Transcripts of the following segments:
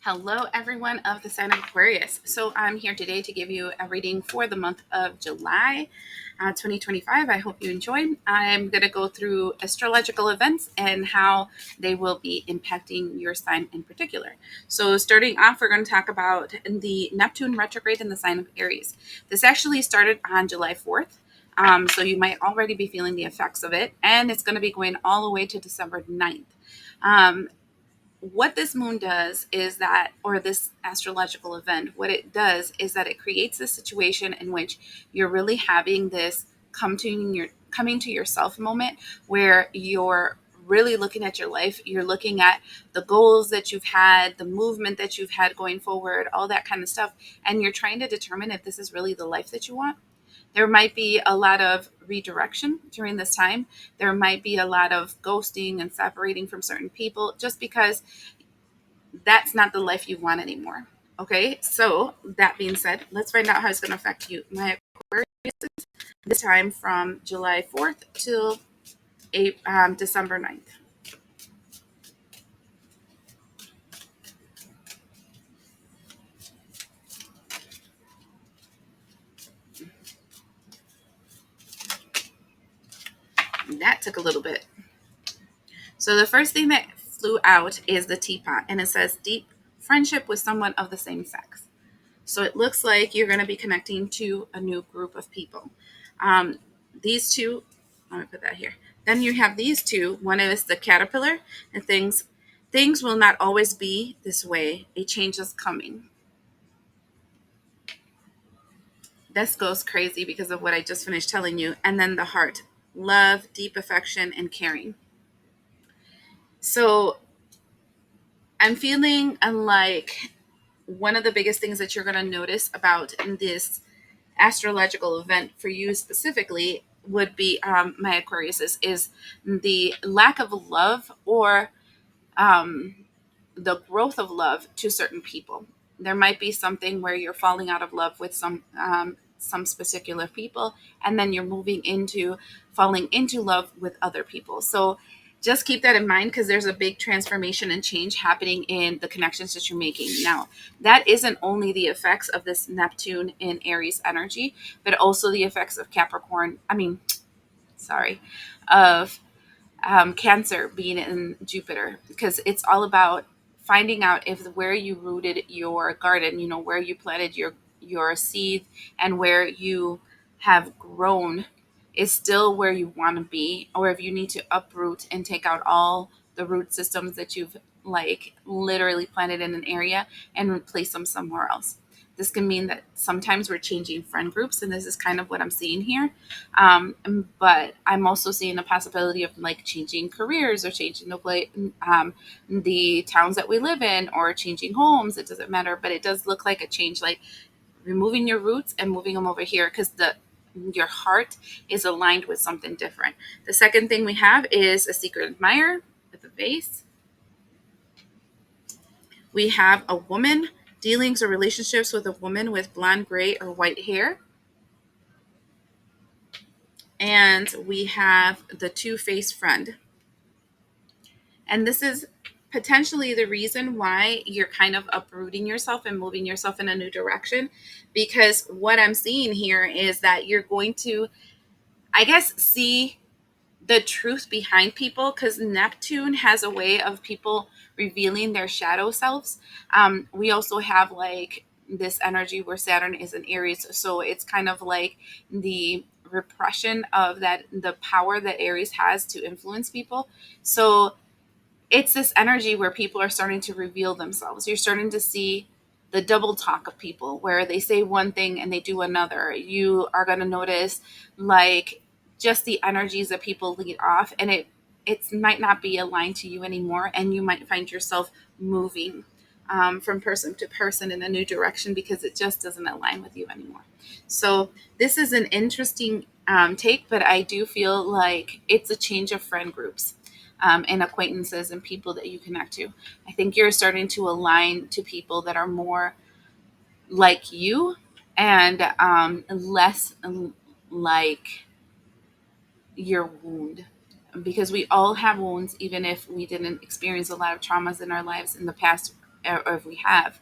Hello, everyone of the sign of Aquarius. So, I'm here today to give you a reading for the month of July 2025. I hope you enjoyed. I'm going to go through astrological events and how they will be impacting your sign in particular. So, starting off, we're going to talk about the Neptune retrograde in the sign of Aries. This actually started on July 4th. So, you might already be feeling the effects of it, and it's going to be going all the way to December 9th. What this moon does is that, or this astrological event, what it does is that it creates a situation in which you're really having this coming to yourself moment where you're really looking at your life. You're looking at the goals that you've had, the movement that you've had going forward, all that kind of stuff. And you're trying to determine if this is really the life that you want. There might be a lot of redirection during this time. There might be a lot of ghosting and separating from certain people just because that's not the life you want anymore. Okay, so that being said, let's find out how it's going to affect you. My Aquarius, this time from July 4th till December 9th. That took a little bit. So the first thing that flew out is the teapot, and it says deep friendship with someone of the same sex. So it looks like you're going to be connecting to a new group of people. These two, let me put that here. Then you have these two. One is the caterpillar, and things will not always be this way. A change is coming. This goes crazy because of what I just finished telling you. And then the heart, love, deep affection, and caring. So I'm feeling like one of the biggest things that you're going to notice about this astrological event for you specifically would be my Aquarius is the lack of love or um, the growth of love to certain people. There might be something where you're falling out of love with some particular people, and then you're moving into falling into love with other people. So just keep that in mind because there's a big transformation and change happening in the connections that you're making. Now, that isn't only the effects of this Neptune in Aries energy, but also the effects of of Cancer being in Jupiter, because it's all about finding out if where you rooted your garden, where you planted your seed and where you have grown is still where you want to be, or if you need to uproot and take out all the root systems that you've like literally planted in an area and replace them somewhere else. This can mean that sometimes we're changing friend groups, and this is kind of what I'm seeing here. But I'm also seeing the possibility of like changing careers or changing the towns that we live in, or changing homes. It doesn't matter, but it does look like a change, like removing your roots and moving them over here because the your heart is aligned with something different. The second thing we have is a secret admirer with a vase. We have a woman, dealings or relationships with a woman with blonde, gray, or white hair. And we have the two-faced friend. And this is potentially the reason why you're kind of uprooting yourself and moving yourself in a new direction. Because what I'm seeing here is that you're going to, I guess, see the truth behind people, because Neptune has a way of people revealing their shadow selves. We also have like this energy where Saturn is in Aries. So it's kind of like the repression of that, the power that Aries has to influence people. So it's this energy where people are starting to reveal themselves. You're starting to see the double talk of people where they say one thing and they do another. You are going to notice like just the energies that people lead off, and it might not be aligned to you anymore, and you might find yourself moving from person to person in a new direction because it just doesn't align with you anymore. So this is an interesting take, but I do feel like it's a change of friend groups and acquaintances and people that you connect to. I think you're starting to align to people that are more like you and less like your wound. Because we all have wounds, even if we didn't experience a lot of traumas in our lives in the past or if we have.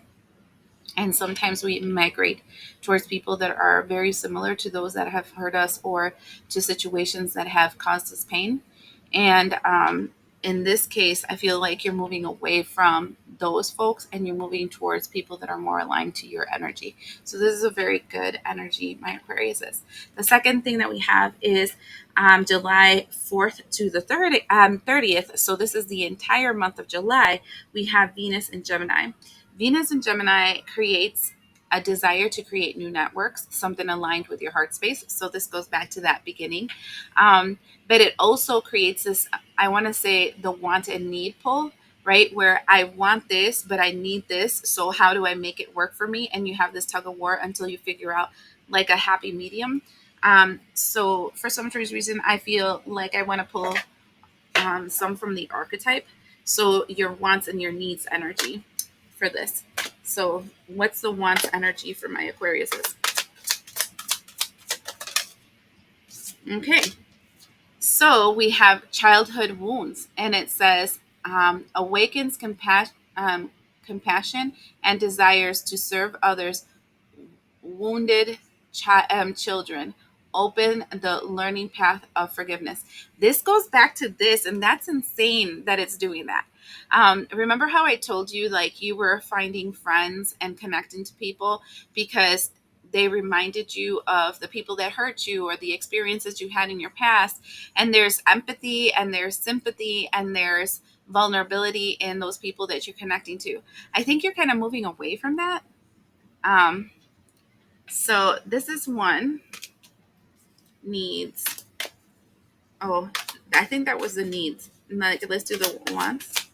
And sometimes we migrate towards people that are very similar to those that have hurt us, or to situations that have caused us pain. And in this case, I feel like you're moving away from those folks and you're moving towards people that are more aligned to your energy. So this is a very good energy, my Aquarius is. The second thing that we have is July 4th to the 30th. So this is the entire month of July. We have Venus in Gemini. Venus in Gemini creates a desire to create new networks, something aligned with your heart space. So this goes back to that beginning. But it also creates this, I want to say, the want and need pull, right? Where I want this, but I need this. So how do I make it work for me? And you have this tug of war until you figure out like a happy medium. So for some reason, I feel like I want to pull some from the archetype. So your wants and your needs energy for this. So what's the wants energy for my Aquariuses? Okay. So we have childhood wounds, and it says awakens compassion and desires to serve others, wounded children. Open the learning path of forgiveness. This goes back to this, and that's insane that it's doing that. Remember how I told you, like, you were finding friends and connecting to people because they reminded you of the people that hurt you or the experiences you had in your past. And there's empathy and there's sympathy and there's vulnerability in those people that you're connecting to. I think you're kind of moving away from that. So this is one needs. Oh, I think that was the needs. Like, let's do the wants.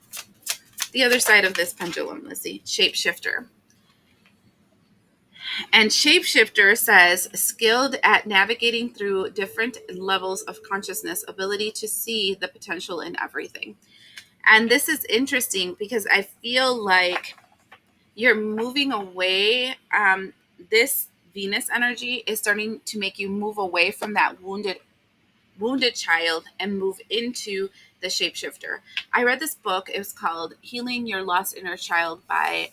The other side of this pendulum, let's see, shapeshifter. And shapeshifter says skilled at navigating through different levels of consciousness, ability to see the potential in everything. And this is interesting because I feel like you're moving away. This Venus energy is starting to make you move away from that wounded child and move into the shapeshifter. I read this book. It was called Healing Your Lost Inner Child by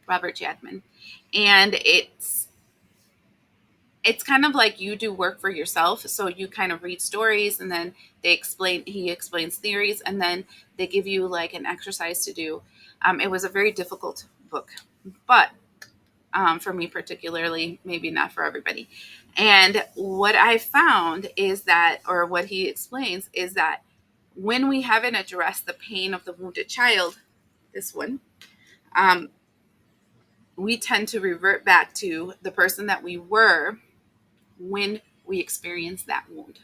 Robert Jackman. And it's kind of like you do work for yourself. So you kind of read stories, and then he explains theories, and then they give you like an exercise to do. It was a very difficult book, but for me particularly, maybe not for everybody. And what I found is that, or what he explains, is that when we haven't addressed the pain of the wounded child, this one, we tend to revert back to the person that we were when we experienced that wound.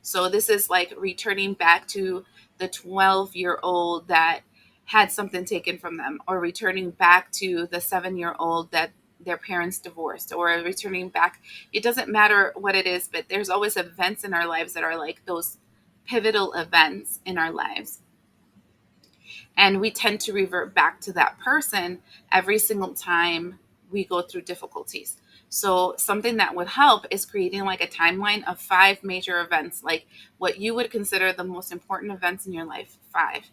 So this is like returning back to the 12-year-old that had something taken from them, or returning back to the 7-year-old that their parents divorced, or returning back. It doesn't matter what it is, but there's always events in our lives that are like those pivotal events in our lives. And we tend to revert back to that person every single time we go through difficulties. So something that would help is creating like a timeline of 5 major events, like what you would consider the most important events in your life, 5.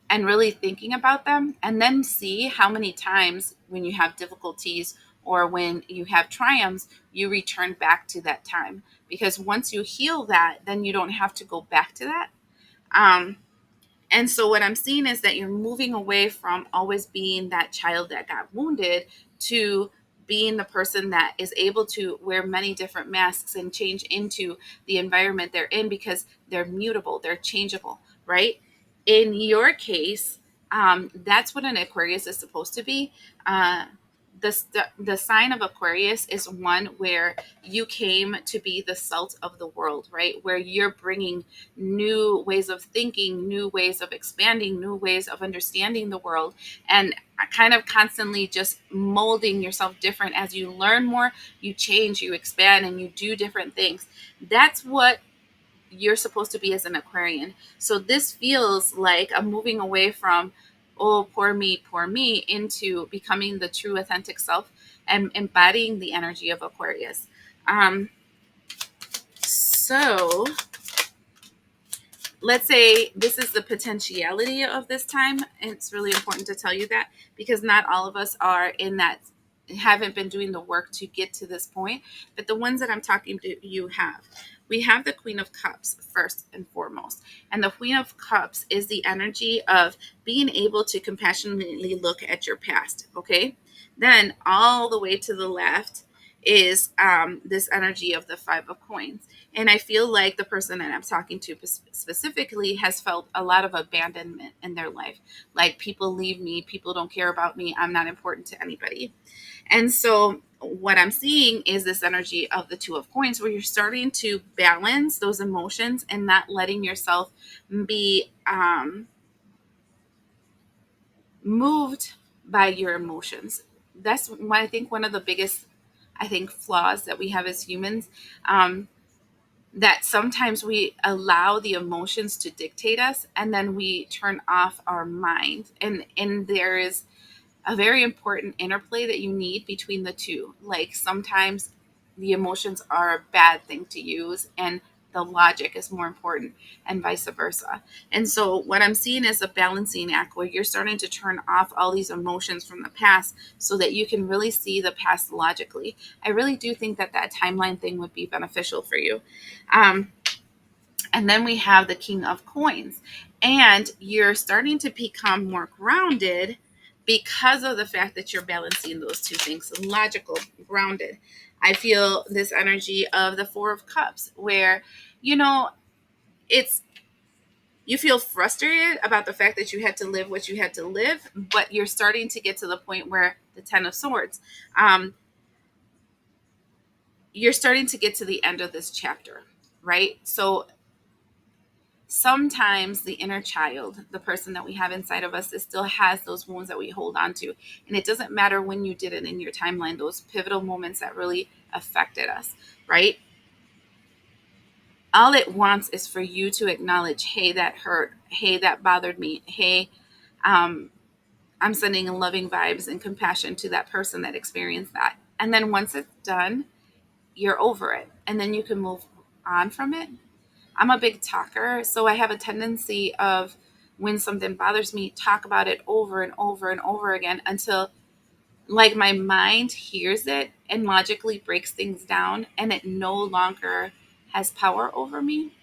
And really thinking about them, and then see how many times when you have difficulties or when you have triumphs, you return back to that time. Because once you heal that, then you don't have to go back to that. And so what I'm seeing is that you're moving away from always being that child that got wounded to being the person that is able to wear many different masks and change into the environment they're in, because they're mutable, they're changeable, right? In your case, that's what an Aquarius is supposed to be. The sign of Aquarius is one where you came to be the salt of the world, right? Where you're bringing new ways of thinking, new ways of expanding, new ways of understanding the world, and kind of constantly just molding yourself different. As you learn more, you change, you expand, and you do different things. That's what you're supposed to be as an Aquarian. So this feels like I'm moving away from, oh, poor me, into becoming the true authentic self and embodying the energy of Aquarius. So let's say this is the potentiality of this time. And it's really important to tell you that, because not all of us are in that, haven't been doing the work to get to this point. But the ones that I'm talking to you have. We have the Queen of Cups first and foremost. And the Queen of Cups is the energy of being able to compassionately look at your past. Okay. Then all the way to the left is this energy of the Five of Coins. And I feel like the person that I'm talking to specifically has felt a lot of abandonment in their life. Like, people leave me, people don't care about me, I'm not important to anybody. And so what I'm seeing is this energy of the Two of Coins, where you're starting to balance those emotions and not letting yourself be moved by your emotions. That's what I think one of the biggest, I think, flaws that we have as humans. That sometimes we allow the emotions to dictate us, and then we turn off our mind. And there is a very important interplay that you need between the two. Like, sometimes the emotions are a bad thing to use, and the logic is more important, and vice versa. And so what I'm seeing is a balancing act where you're starting to turn off all these emotions from the past so that you can really see the past logically. I really do think that that timeline thing would be beneficial for you. um, and then we have the King of Coins. And you're starting to become more grounded because of the fact that you're balancing those two things, logical, grounded. I feel this energy of the Four of Cups, where, you know, it's, you feel frustrated about the fact that you had to live what you had to live, but you're starting to get to the point where the Ten of Swords, um, you're starting to get to the end of this chapter, right? So sometimes the inner child, the person that we have inside of us, that still has those wounds that we hold on to. And it doesn't matter when you did it in your timeline, those pivotal moments that really affected us, right? All it wants is for you to acknowledge, hey, that hurt. Hey, that bothered me. Hey, um, I'm sending loving vibes and compassion to that person that experienced that. And then once it's done, you're over it. And then you can move on from it. I'm a big talker, so I have a tendency of, when something bothers me, talk about it over and over and over again until, like, my mind hears it and logically breaks things down, and it no longer has power over me.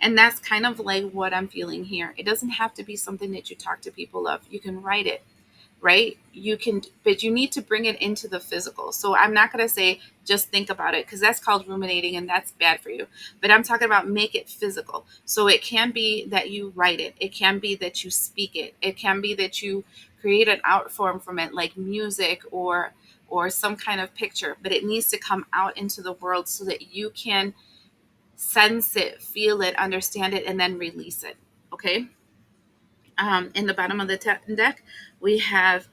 And that's kind of like what I'm feeling here. It doesn't have to be something that you talk to people of. You can write it, right? You can, but you need to bring it into the physical. So I'm not going to say just think about it, because that's called ruminating and that's bad for you. But I'm talking about make it physical. So it can be that you write it. It can be that you speak it. It can be that you create an art form from it, like music or some kind of picture. But it needs to come out into the world so that you can sense it, feel it, understand it, and then release it. Okay. In the bottom of the deck, we have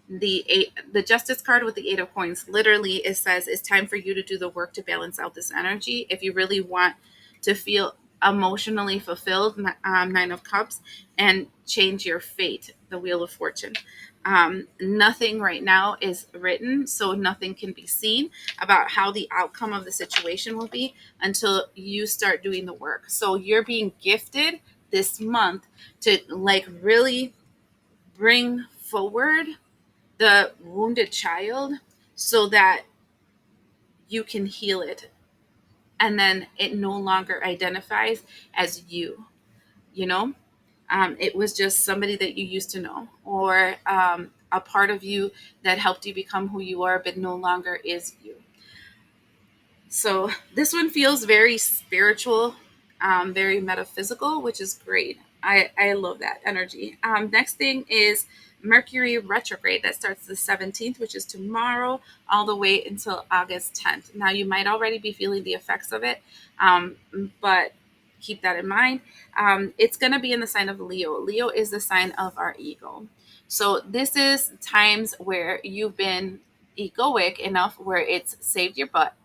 the Justice card with the Eight of Coins. Literally, it says it's time for you to do the work to balance out this energy if you really want to feel emotionally fulfilled. Nine of Cups, and change your fate, the Wheel of Fortune. Nothing right now is written, so nothing can be seen about how the outcome of the situation will be until you start doing the work. So you're being gifted this month to, like, really bring forward the wounded child so that you can heal it, and then it no longer identifies as you, you know. It was just somebody that you used to know, or a part of you that helped you become who you are but no longer is you. So this one feels very spiritual, very metaphysical, which is great. I love that energy. Next thing is Mercury retrograde. That starts the 17th, which is tomorrow, all the way until August 10th. Now, you might already be feeling the effects of it, but keep that in mind. It's going to be in the sign of Leo. Leo is the sign of our ego. So this is times where you've been egoic enough where it's saved your butt,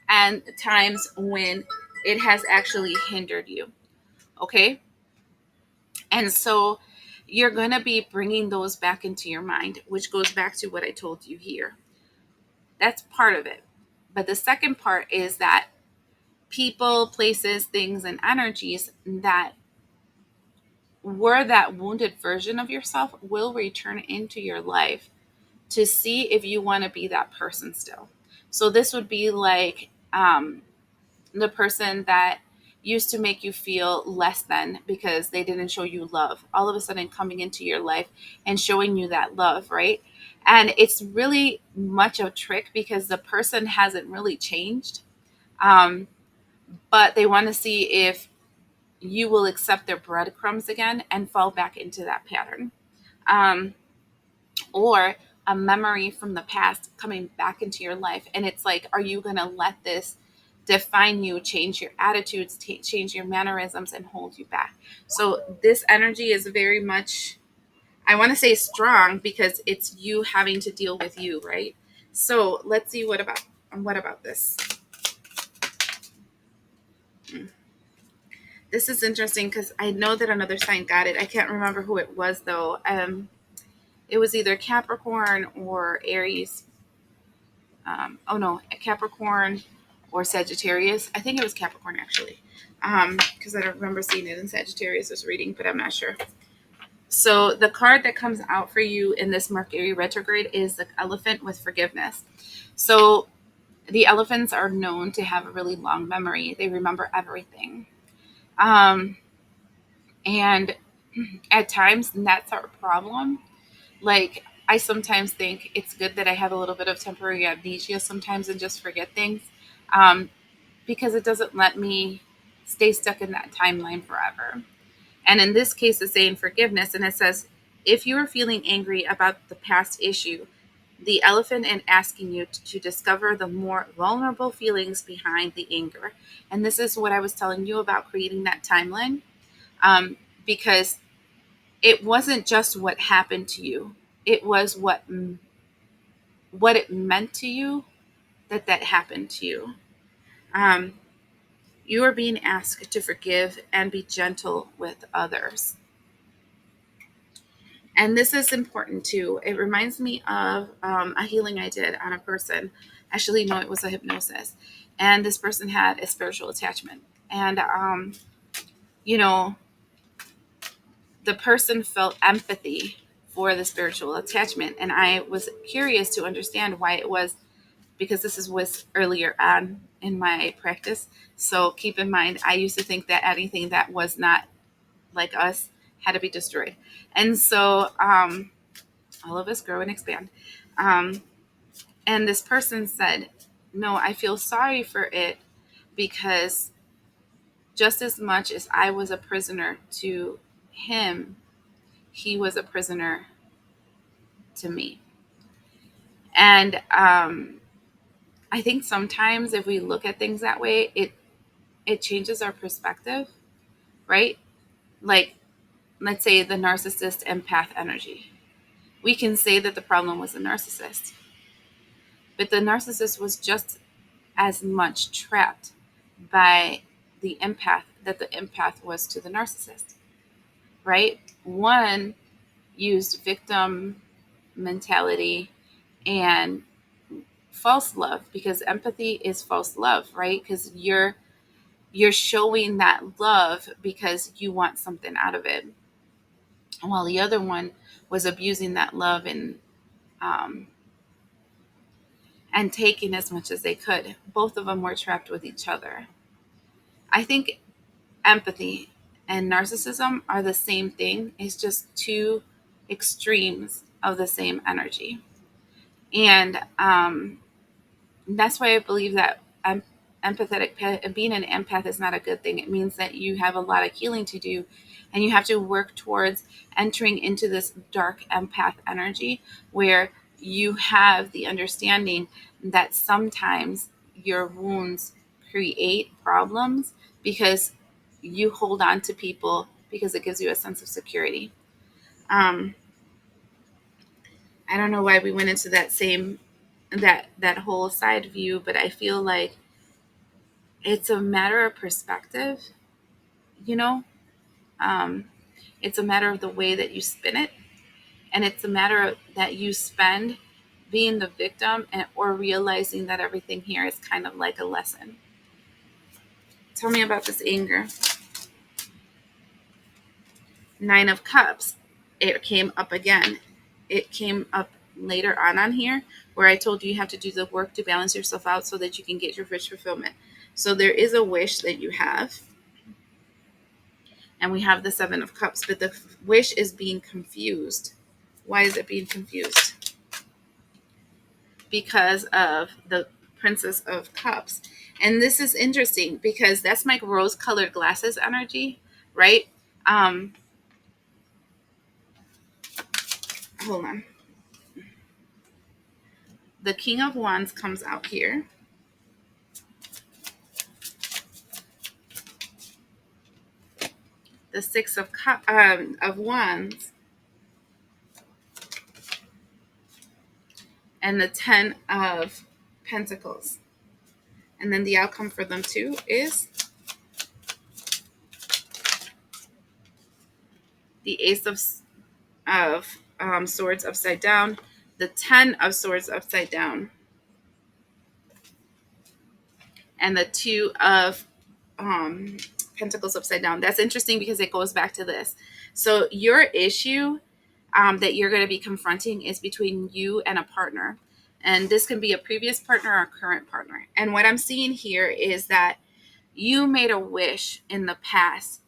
and times when it has actually hindered you. Okay. And so you're going to be bringing those back into your mind, which goes back to what I told you here. That's part of it. But the second part is that people, places, things, and energies that were that wounded version of yourself will return into your life to see if you want to be that person still. So this would be like the person that used to make you feel less than because they didn't show you love, all of a sudden coming into your life and showing you that love, right? And it's really much a trick because the person hasn't really changed, um, but they want to see if you will accept their breadcrumbs again and fall back into that pattern. Um, or a memory from the past coming back into your life. And it's like, are you going to let this define you, change your attitudes, change your mannerisms, and hold you back? So this energy is very much, I want to say strong because it's you having to deal with you, right? So let's see what about this? This is interesting because I know that another sign got it. I can't remember who it was though. It was either Capricorn or Aries. Oh no, Capricorn or Sagittarius. I think it was Capricorn actually, because I don't remember seeing it in Sagittarius' reading, but I'm not sure. So the card that comes out for you in this Mercury retrograde is the Elephant with forgiveness. So the elephants are known to have a really long memory. They remember everything. Um, and at times that's our problem. Like, I sometimes think it's good that I have a little bit of temporary amnesia sometimes and just forget things, um, because it doesn't let me stay stuck in that timeline forever. And in this case, it's saying forgiveness, and it says, if you are feeling angry about the past issue, the elephant in asking you to discover the more vulnerable feelings behind the anger. And this is what I was telling you about creating that timeline, um, because it wasn't just what happened to you; it was what it meant to you that happened to you. Um, you are being asked to forgive and be gentle with others. And this is important too. It reminds me of a healing I did on a person. Actually, no, it was a hypnosis. And this person had a spiritual attachment. And, you know, the person felt empathy for the spiritual attachment. And I was curious to understand why it was, because this was earlier on in my practice. So keep in mind, I used to think that anything that was not like us had to be destroyed. And so all of us grow and expand. Um, and this person said, no, I feel sorry for it because just as much as I was a prisoner to him, he was a prisoner to me. And I think sometimes if we look at things that way, it changes our perspective, right? Like, let's say the narcissist empath energy. We can say that the problem was the narcissist, but the narcissist was just as much trapped by the empath that the empath was to the narcissist, right? One used victim mentality and false love, because empathy is false love, right? Because you're showing that love because you want something out of it, while the other one was abusing that love um, and taking as much as they could. Both of them were trapped with each other. I think empathy and narcissism are the same thing. It's just two extremes of the same energy. And that's why I believe that being an empath is not a good thing. It means that you have a lot of healing to do, and you have to work towards entering into this dark empath energy where you have the understanding that sometimes your wounds create problems because you hold on to people because it gives you a sense of security. Um, I don't know why we went into that whole side view, but I feel like it's a matter of perspective, you know. um, it's a matter of the way that you spin it, and it's a matter of that you spend being the victim or realizing that everything here is kind of like a lesson. Tell me about this anger. Nine of Cups. It came up again. It came up later on here where I told you have to do the work to balance yourself out so that you can get your wish fulfillment. So there is a wish that you have. And we have the Seven of Cups, but the wish is being confused. Why is it being confused? Because of the Princess of Cups. And this is interesting because that's my rose-colored glasses energy, right? Hold on. The King of Wands comes out here. The Six of Wands. And the Ten of Pentacles. And then the outcome for them too is the Ace of Swords upside down, the Ten of Swords upside down, and the Two of Pentacles upside down. That's interesting because it goes back to this. So your issue that you're going to be confronting is between you and a partner. And this can be a previous partner or a current partner. And what I'm seeing here is that you made a wish in the past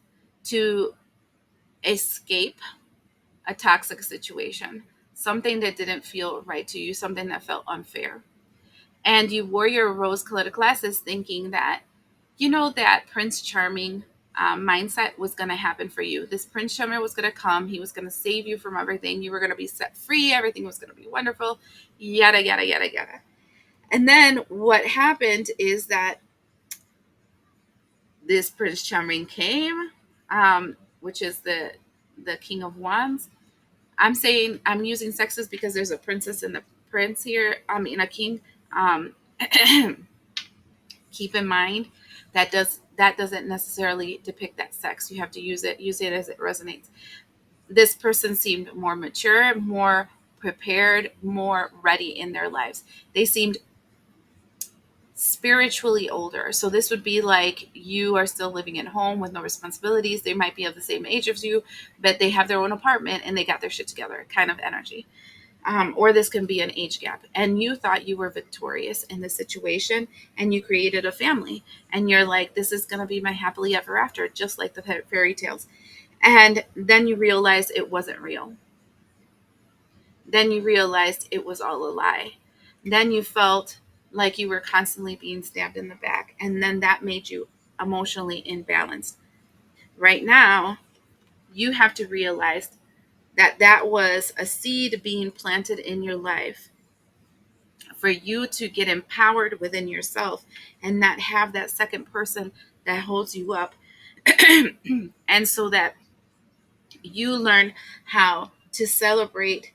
to escape a toxic situation, something that didn't feel right to you, something that felt unfair. And you wore your rose-colored glasses thinking that, that Prince Charming mindset was going to happen for you. This Prince Charming was going to come. He was going to save you from everything. You were going to be set free. Everything was going to be wonderful, yada, yada, yada, yada. And then what happened is that this Prince Charming came, which is the King of Wands. I'm using sexes because there's a princess and a prince here. A king. Keep in mind that doesn't necessarily depict that sex. You have to use it as it resonates. This person seemed more mature, more prepared, more ready in their lives. They seemed spiritually older. So this would be like you are still living at home with no responsibilities. They might be of the same age as you, but they have their own apartment and they got their shit together kind of energy. Or this can be an age gap. And you thought you were victorious in this situation and you created a family. And you're like, this is going to be my happily ever after, just like the fairy tales. And then you realized it wasn't real. Then you realized it was all a lie. Then you felt like you were constantly being stabbed in the back. And then that made you emotionally imbalanced. Right now, you have to realize that was a seed being planted in your life for you to get empowered within yourself and not have that second person that holds you up. And so that you learn how to celebrate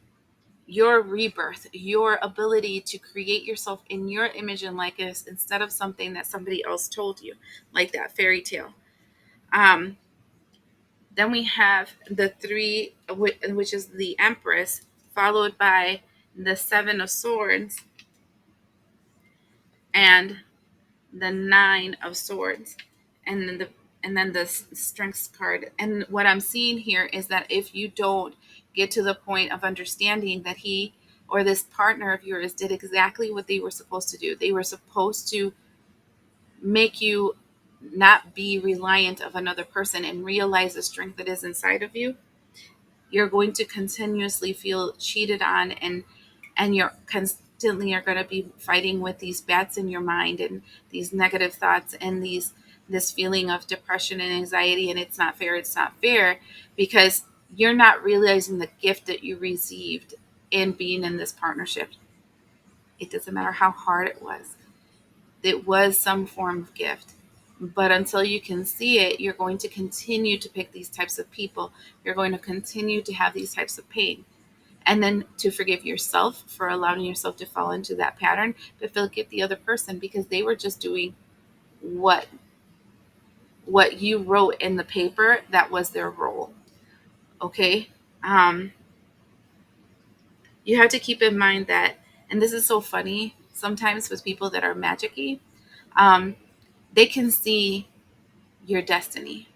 your rebirth, your ability to create yourself in your image and likeness instead of something that somebody else told you, like that fairy tale. Then we have the three, which is the Empress, followed by the Seven of Swords and the Nine of Swords, and then the Strengths card. And what I'm seeing here is that if you don't get to the point of understanding that he or this partner of yours did exactly what they were supposed to do, they were supposed to make you not be reliant of another person and realize the strength that is inside of you, you're going to continuously feel cheated on, and you're constantly are going to be fighting with these bats in your mind and these negative thoughts and this feeling of depression and anxiety, and it's not fair because you're not realizing the gift that you received in being in this partnership. It doesn't matter how hard it was some form of gift. But until you can see it, you're going to continue to pick these types of people. You're going to continue to have these types of pain. And then to forgive yourself for allowing yourself to fall into that pattern, but forgive the other person because they were just doing what you wrote in the paper. That was their role. Okay? You have to keep in mind that, and this is so funny sometimes with people that are magic-y, they can see your destiny,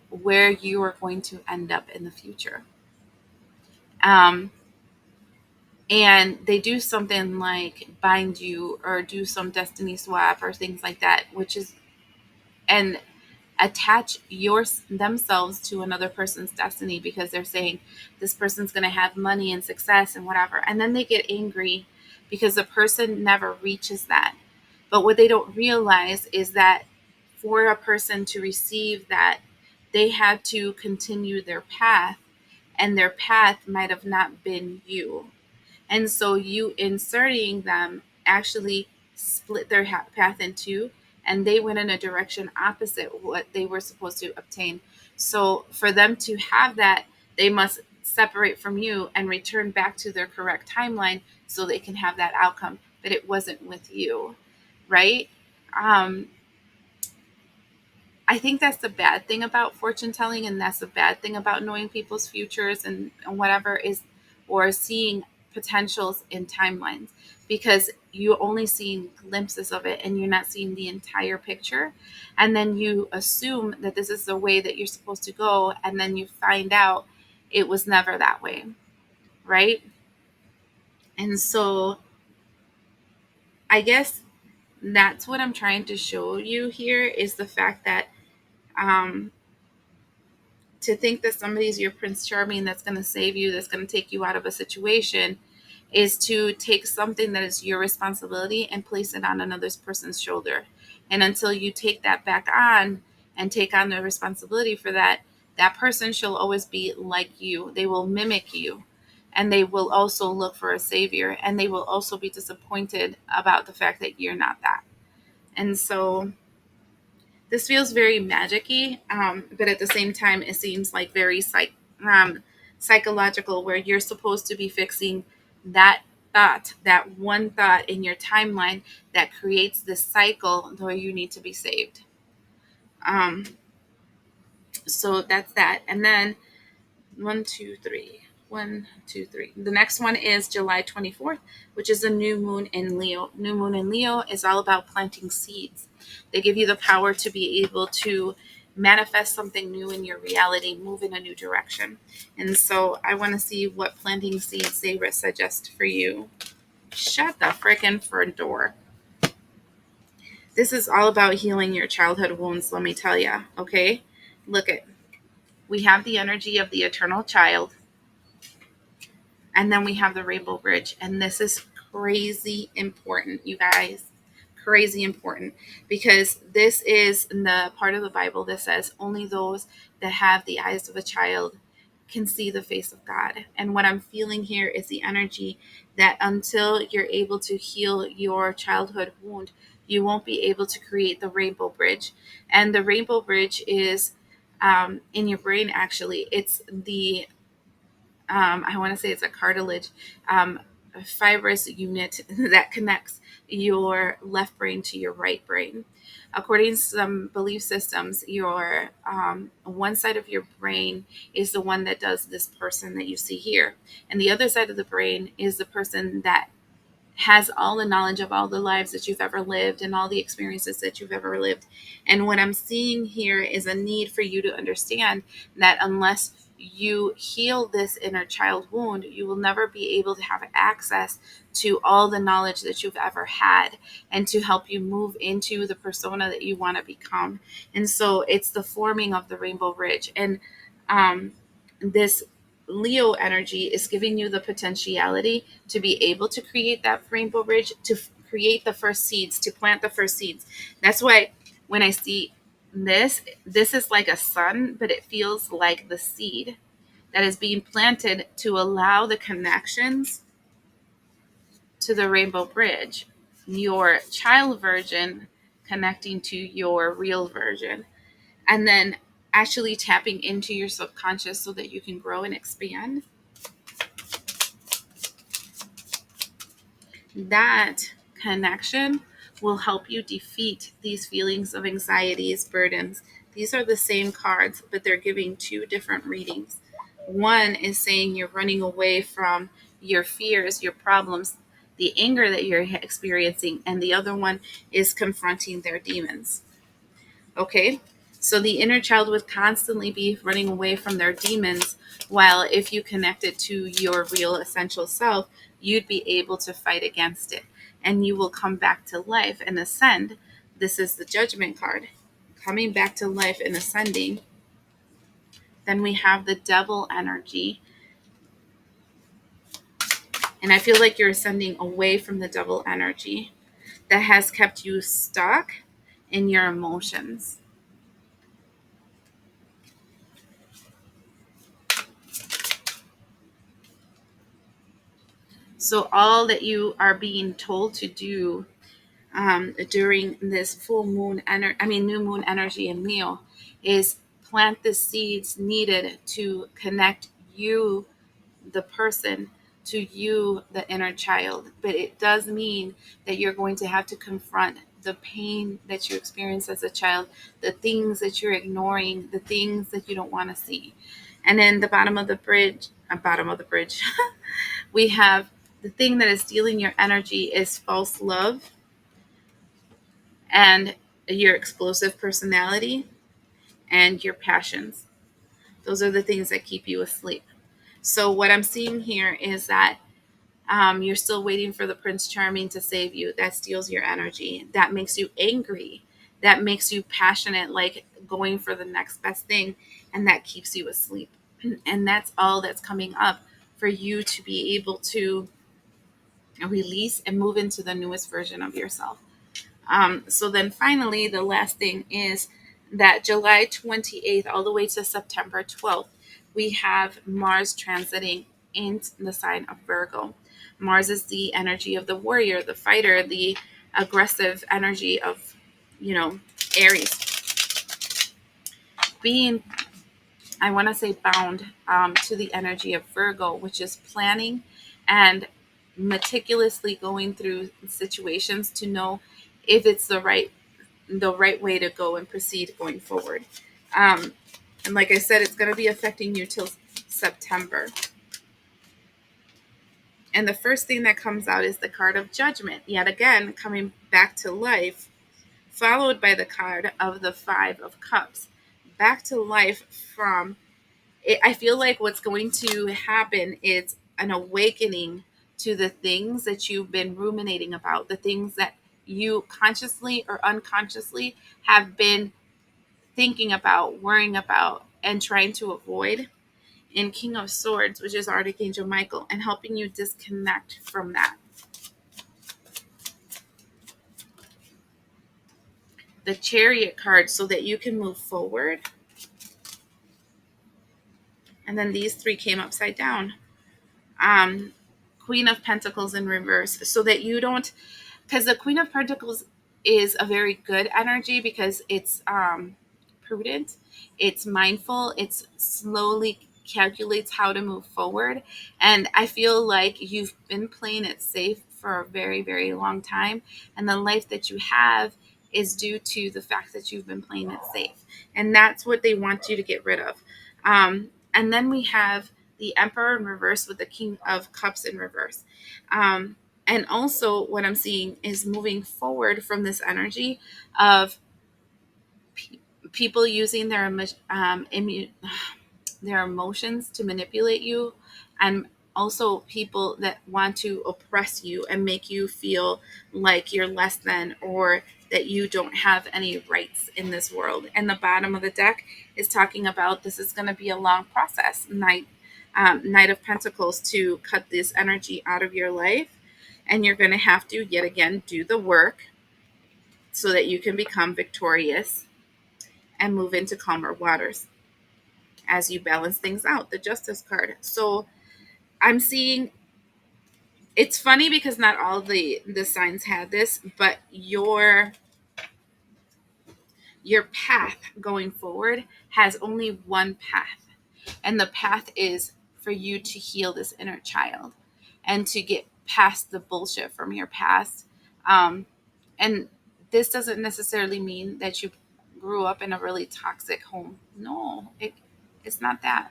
where you are going to end up in the future. Um, and they do something like bind you or do some destiny swap or things like that, which is, and attach themselves to another person's destiny because they're saying this person's going to have money and success and whatever, and then they get angry because the person never reaches that. But what they don't realize is that for a person to receive that, they had to continue their path, and their path might have not been you. And so you inserting them actually split their path in two, and they went in a direction opposite what they were supposed to obtain. So for them to have that, they must separate from you and return back to their correct timeline so they can have that outcome. But it wasn't with you, right? Um, I think that's the bad thing about fortune telling, and that's the bad thing about knowing people's futures and whatever is, or seeing potentials in timelines, because you're only seeing glimpses of it and you're not seeing the entire picture. And then you assume that this is the way that you're supposed to go, and then you find out it was never that way, right? And so I guess that's what I'm trying to show you here is the fact that um, to think that somebody's your Prince Charming that's going to save you, that's going to take you out of a situation, is to take something that is your responsibility and place it on another person's shoulder. And until you take that back on and take on the responsibility for that, that person shall always be like you. They will mimic you. And they will also look for a savior. And they will also be disappointed about the fact that you're not that. And so this feels very magic-y, but at the same time, it seems like very psychological, where you're supposed to be fixing that thought, that one thought in your timeline that creates this cycle where you need to be saved. Um, so that's that. And then one, two, three. 1, 2, 3. The next one is July 24th, which is a new moon in Leo. New moon in Leo is all about planting seeds. They give you the power to be able to manifest something new in your reality, move in a new direction. And so I want to see what planting seeds they suggest for you. Shut the frickin' front door. This is all about healing your childhood wounds, let me tell you. Okay? Look at, we have the energy of the eternal child. And then we have the Rainbow Bridge. And this is crazy important, you guys. Crazy important. Because this is the part of the Bible that says only those that have the eyes of a child can see the face of God. And what I'm feeling here is the energy that until you're able to heal your childhood wound, you won't be able to create the Rainbow Bridge. And the Rainbow Bridge is in your brain, actually. It's the I want to say it's a cartilage, a fibrous unit that connects your left brain to your right brain. According to some belief systems, your one side of your brain is the one that does this person that you see here, and the other side of the brain is the person that has all the knowledge of all the lives that you've ever lived and all the experiences that you've ever lived. And what I'm seeing here is a need for you to understand that unless you heal this inner child wound, you will never be able to have access to all the knowledge that you've ever had and to help you move into the persona that you want to become. And so it's the forming of the Rainbow Bridge. And this Leo energy is giving you the potentiality to be able to create that Rainbow Bridge, to create the first seeds, to plant the first seeds. That's why when I see this is like a sun, but it feels like the seed that is being planted to allow the connections to the Rainbow Bridge. Your child version connecting to your real version. And then actually tapping into your subconscious so that you can grow and expand. That connection will help you defeat these feelings of anxieties, burdens. These are the same cards, but they're giving two different readings. One is saying you're running away from your fears, your problems, the anger that you're experiencing, and the other one is confronting their demons. Okay, So the inner child would constantly be running away from their demons, while if you connected to your real essential self, you'd be able to fight against it and you will come back to life and ascend. This is the judgment card. Coming back to life and ascending. Then we have the devil energy. And I feel like you're ascending away from the devil energy that has kept you stuck in your emotions. So all that you are being told to do during this new moon energy in Leo is plant the seeds needed to connect you, the person, to you, the inner child. But it does mean that you're going to have to confront the pain that you experienced as a child, the things that you're ignoring, the things that you don't want to see. And then the bottom of the bridge, we have the thing that is stealing your energy is false love and your explosive personality and your passions. Those are the things that keep you asleep. So what I'm seeing here is that you're still waiting for the Prince Charming to save you. That steals your energy. That makes you angry. That makes you passionate, like going for the next best thing. And that keeps you asleep. And that's all that's coming up for you to be able to release and move into the newest version of yourself. So then finally, the last thing is that July 28th all the way to September 12th, we have Mars transiting into the sign of Virgo. Mars is the energy of the warrior, the fighter, the aggressive energy of, Aries. Being, I want to say, bound to the energy of Virgo, which is planning and meticulously going through situations to know if it's the right way to go and proceed going forward. And like I said, it's going to be affecting you till September. And the first thing that comes out is the card of judgment, yet again, coming back to life, followed by the card of the Five of Cups. Back to life from it. I feel like what's going to happen is an awakening to the things that you've been ruminating about, the things that you consciously or unconsciously have been thinking about, worrying about, and trying to avoid in King of Swords, which is Archangel Michael, and helping you disconnect from that. The Chariot card so that you can move forward. And then these three came upside down. Queen of Pentacles in reverse so that you don't, because the Queen of Pentacles is a very good energy because it's prudent, it's mindful, it's slowly calculates how to move forward. And I feel like you've been playing it safe for a very, very long time. And the life that you have is due to the fact that you've been playing it safe. And that's what they want you to get rid of. And then we have the Emperor in reverse with the King of Cups in reverse. And also what I'm seeing is moving forward from this energy of people using their emotions to manipulate you, and also people that want to oppress you and make you feel like you're less than or that you don't have any rights in this world. And the bottom of the deck is talking about this is going to be a long process. Knight of Pentacles to cut this energy out of your life. And you're going to have to, yet again, do the work so that you can become victorious and move into calmer waters as you balance things out. The Justice card. So I'm seeing, it's funny because not all the signs had this, but your path going forward has only one path. And the path is for you to heal this inner child and to get past the bullshit from your past. And this doesn't necessarily mean that you grew up in a really toxic home. No, it's not that.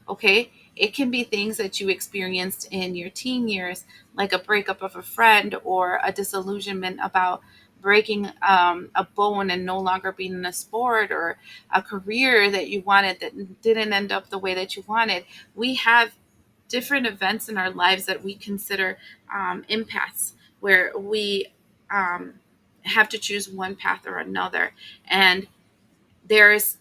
Okay? It can be things that you experienced in your teen years, like a breakup of a friend or a disillusionment about breaking a bone and no longer being in a sport, or a career that you wanted that didn't end up the way that you wanted. We have different events in our lives that we consider impasse, where we um, have to choose one path or another. And there's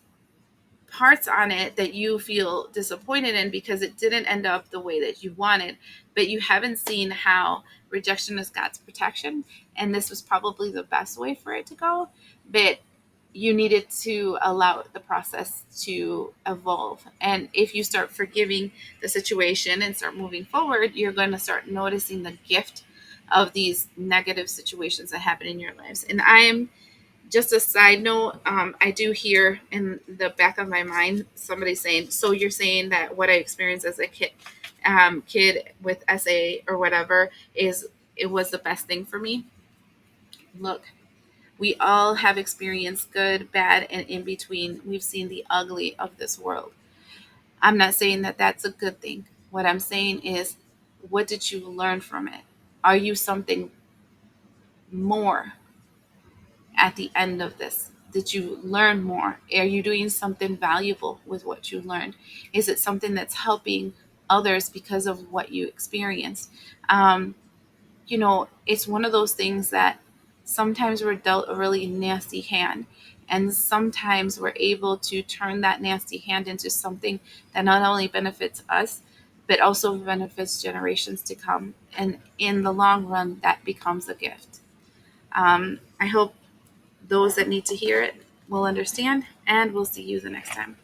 parts on it that you feel disappointed in because it didn't end up the way that you wanted, but you haven't seen how rejection is God's protection, and this was probably the best way for it to go. But you needed to allow the process to evolve. And if you start forgiving the situation and start moving forward, you're going to start noticing the gift of these negative situations that happen in your lives. And I am just a side note, I do hear in the back of my mind somebody saying, "So you're saying that what I experienced as a kid with SA or whatever is it was the best thing for me?" Look, we all have experienced good, bad, and in between. We've seen the ugly of this world. I'm not saying that that's a good thing. What I'm saying is, what did you learn from it? Are you something more at the end of this? Did you learn more? Are you doing something valuable with what you learned? Is it something that's helping others because of what you experienced? Um, it's one of those things that sometimes we're dealt a really nasty hand, and sometimes we're able to turn that nasty hand into something that not only benefits us, but also benefits generations to come. And in the long run, that becomes a gift. I hope those that need to hear it will understand, and we'll see you the next time.